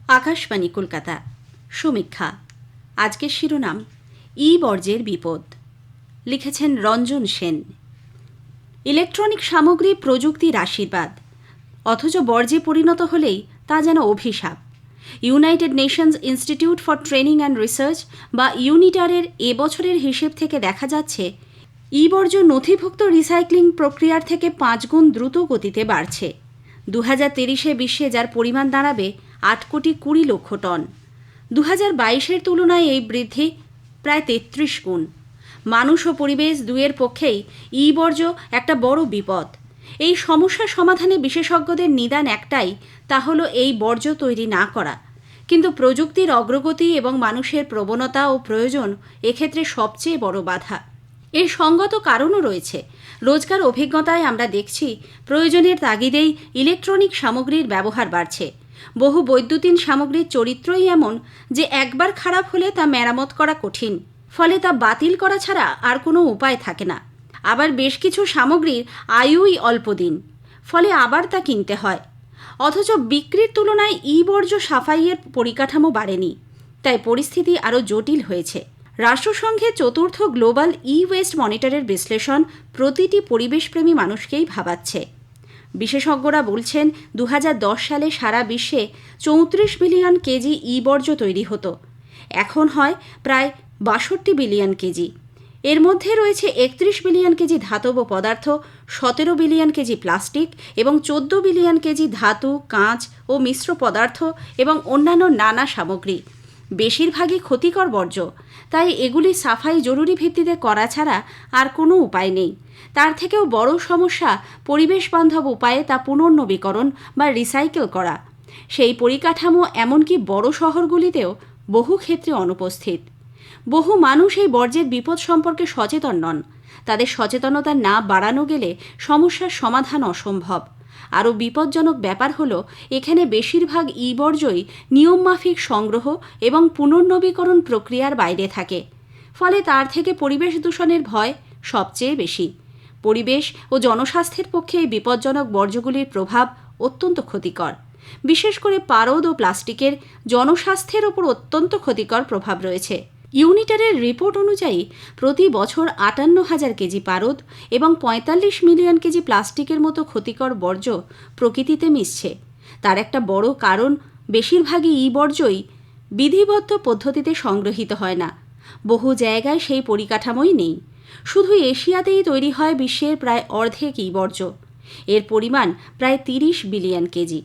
আকাশবাণী কলকাতা সমীক্ষা। আজকের শিরোনাম ই বর্জ্যের বিপদ। লিখেছেন রঞ্জন সেন। ইলেকট্রনিক সামগ্রী প্রযুক্তির আশীর্বাদ, অথচ বর্জ্যে পরিণত হলেই তা যেন অভিশাপ। United Nations institute for training and research বা ইউনিটারের এবছরের হিসেব থেকে দেখা যাচ্ছে ই বর্জ্য নথিভুক্ত রিসাইক্লিং প্রক্রিয়ার থেকে 5 গুণ দ্রুত গতিতে বাড়ছে। 2030-এ বিশ্বে যার পরিমাণ দাঁড়াবে 8,20,00,000 টন। 2022-এর তুলনায় এই বৃদ্ধি প্রায় 33 গুণ। মানুষ ও পরিবেশ দুয়ের পক্ষেই ই বর্জ্য একটা বড় বিপদ। এই সমস্যা সমাধানে বিশেষজ্ঞদের নিদান একটাই, তা হলো এই বর্জ্য তৈরি না করা। কিন্তু প্রযুক্তির অগ্রগতি এবং মানুষের প্রবণতা ও প্রয়োজন এক্ষেত্রে সবচেয়ে বড় বাধা। এর সঙ্গত কারণও রয়েছে। রোজকার অভিজ্ঞতায় আমরা দেখছি প্রয়োজনের তাগিদেই ইলেকট্রনিক সামগ্রীর ব্যবহার বাড়ছে। বহু বৈদ্যুতিন সামগ্রীর চরিত্রই এমন যে একবার খারাপ হলে তা মেরামত করা কঠিন, ফলে তা বাতিল করা ছাড়া আর কোনো উপায় থাকে না। আবার বেশ কিছু সামগ্রীর আয়ুই অল্প দিন, ফলে আবার তা কিনতে হয়। অথচ বিক্রির তুলনায় ই বর্জ্য সাফাইয়ের পরিকাঠামো বাড়েনি, তাই পরিস্থিতি আরও জটিল হয়েছে। রাষ্ট্রসংঘের 4র্থ গ্লোবাল ই ওয়েস্ট মনিটরের বিশ্লেষণ প্রতিটি পরিবেশপ্রেমী মানুষকেই ভাবাচ্ছে। বিশেষজ্ঞরা বলছেন 2010 সালে সারা বিশ্বে 34 বিলিয়ন কেজি ই বর্জ্য তৈরি হতো, এখন হয় প্রায় 62 বিলিয়ন কেজি। এর মধ্যে রয়েছে 31 বিলিয়ন কেজি ধাতব পদার্থ, 17 বিলিয়ন কেজি প্লাস্টিক এবং 14 বিলিয়ন কেজি ধাতু, কাঁচ ও মিশ্র পদার্থ এবং অন্যান্য নানা সামগ্রী। বেশিরভাগই ক্ষতিকর বর্জ্য, তাই এগুলি সাফাই জরুরি ভিত্তিতে করা ছাড়া আর কোনো উপায় নেই। তার থেকেও বড় সমস্যা পরিবেশ বান্ধব উপায়ে তা পুনর্নবীকরণ বা রিসাইকেল করা। সেই পরিকাঠামো এমনকি বড় শহরগুলিতেও বহু ক্ষেত্রে অনুপস্থিত। বহু মানুষ এই বর্জ্যের বিপদ সম্পর্কে সচেতন নন। তাদের সচেতনতা না বাড়ানো গেলে সমস্যার সমাধান অসম্ভব। আরও বিপজ্জনক ব্যাপার হলো এখানে বেশিরভাগ ই বর্জ্যই নিয়মমাফিক সংগ্রহ এবং পুনর্নবীকরণ প্রক্রিয়ার বাইরে থাকে, ফলে তার থেকে পরিবেশ দূষণের ভয় সবচেয়ে বেশি। পরিবেশ ও জনস্বাস্থ্যের পক্ষে এই বিপজ্জনক বর্জ্যগুলির প্রভাব অত্যন্ত ক্ষতিকর। বিশেষ করে পারদ ও প্লাস্টিকের জনস্বাস্থ্যের ওপর অত্যন্ত ক্ষতিকর প্রভাব রয়েছে। ইউনিটারের রিপোর্ট অনুযায়ী প্রতি বছর 58,000 কেজি পারদ এবং 45 মিলিয়ন কেজি প্লাস্টিকের মতো ক্ষতিকর বর্জ্য প্রকৃতিতে মিশছে। তার একটা বড় কারণ বেশিরভাগই ই বর্জ্যই বিধিবদ্ধ পদ্ধতিতে সংগ্রহীত হয় না। বহু জায়গায় সেই পরিকাঠামোই নেই। শুধু এশিয়াতেই তৈরি হয় বিশ্বের প্রায় অর্ধেক ই বর্জ্য। এর পরিমাণ প্রায় 30 বিলিয়ন কেজি।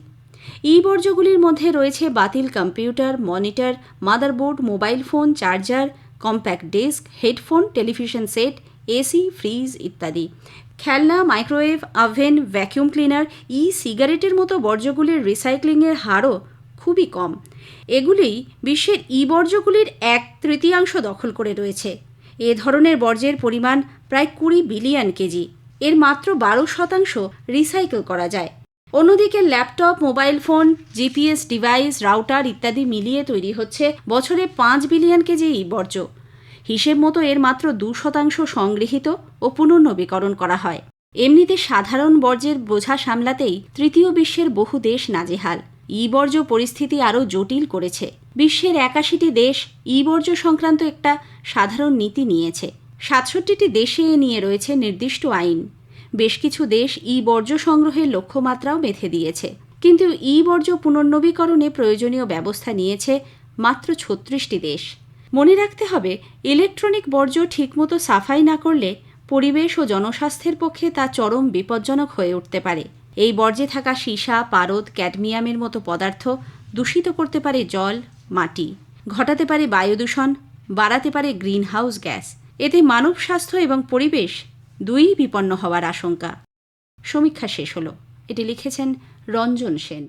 ই বর্জ্যগুলির মধ্যে রয়েছে বাতিল computer, monitor, motherboard, mobile phone, charger, compact disc, headphone, television set, AC, fridge ইত্যাদি। খেলনা, microwave, oven, vacuum cleaner, e সিগারেটের মতো বর্জ্যগুলির রিসাইক্লিংয়ের হারও খুবই কম। এগুলি বিশ্বের ই বর্জ্যগুলির 1/3 দখল করে রয়েছে। এ ধরনের বর্জ্যের পরিমাণ প্রায় 20 বিলিয়ন কেজি। এর মাত্র 12% রিসাইকেল করা যায়। অন্যদিকে laptop, mobile phone, GPS device, router ইত্যাদি মিলিয়ে তৈরি হচ্ছে বছরে 5 বিলিয়ন কেজি ই বর্জ্য। হিসেব মতো এর মাত্র 2% সংগৃহীত ও পুনর্নবীকরণ করা হয়। এমনিতে সাধারণ বর্জ্যের বোঝা সামলাতেই তৃতীয় বিশ্বের বহু দেশ নাজেহাল। ই বর্জ্য পরিস্থিতি আরও জটিল করেছে। বিশ্বের 81টি দেশ ই বর্জ্য সংক্রান্ত একটা সাধারণ নীতি নিয়েছে। 67টি দেশে এ নিয়ে রয়েছে নির্দিষ্ট আইন। বেশ কিছু দেশ ই বর্জ্য সংগ্রহের লক্ষ্যমাত্রাও বেঁধে দিয়েছে। কিন্তু ই বর্জ্য পুনর্নবীকরণে প্রয়োজনীয় ব্যবস্থা নিয়েছে মাত্র 36টি দেশ। মনে রাখতে হবে, ইলেকট্রনিক বর্জ্য ঠিকমতো সাফাই না করলে পরিবেশ ও জনস্বাস্থ্যের পক্ষে তা চরম বিপজ্জনক হয়ে উঠতে পারে। এই বর্জ্যে থাকা সীসা, পারদ, ক্যাডমিয়ামের মতো পদার্থ দূষিত করতে পারে জল, মাটি, ঘটাতে পারে বায়ু দূষণ, বাড়াতে পারে গ্রিনহাউস গ্যাস। এতে মানব স্বাস্থ্য এবং পরিবেশ দুই বিপন্ন হওয়ার আশঙ্কা। সমীক্ষা শেষ হলো। এটি লিখেছেন রঞ্জন সেন।